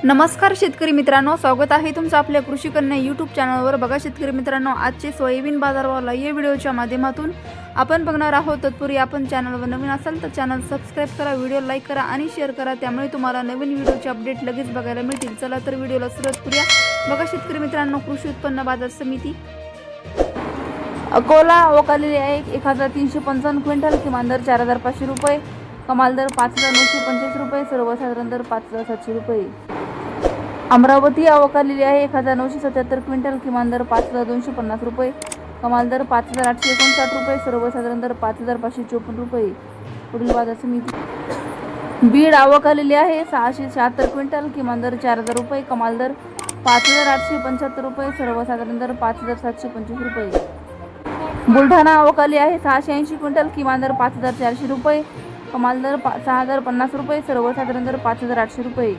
नमस्कार शेतकरी मित्रांनो, स्वागत आहे तुमचं आपल्या कृषी कन्या यूट्यूब चॅनलवर। बघा शेतकरी मित्रांनो, आजचे सोयाबीन बाजारभाव या व्हिडिओच्या माध्यमातून आपण बघणार आहोत। तत्पूर्वी आपण चॅनलवर नवीन असाल तर चॅनल सबस्क्राइब करा, व्हिडिओ लाईक करा आणि शेअर करा, त्यामुळे तुम्हाला नवीन व्हिडिओचे अपडेट लगेच बघायला मिळतील। चला तर व्हिडिओला सुरुवात करूया। बघा शेतकरी मित्रांनो, कृषी उत्पन्न बाजार समिती अकोला वकालेली आहे 1355 क्विंटल, किमान दर 4500 रुपये, कमाल दर 5925 रुपये, सर्वसाधारण दर 5700 रुपये। अमरावती अवकालेली आहे 1977 क्विंटल, किमान दर 5250 रुपये, कमाल दर 5859 रुपये, सर्वसाधारण दर 5554 रुपये। पुढील बाजार समिती बीड अवकालेली आहे 676 क्विंटल, किमान दर 4000 रुपये, कमाल दर 5875 रुपये, सर्वसाधारण दर 5725 रुपये। बुलढाणा अवकाली आहे 680 क्विंटल, किमान दर 5400 रुपये, कमाल दर 6050 रुपये, सर्वसाधारण दर 5800 रुपये।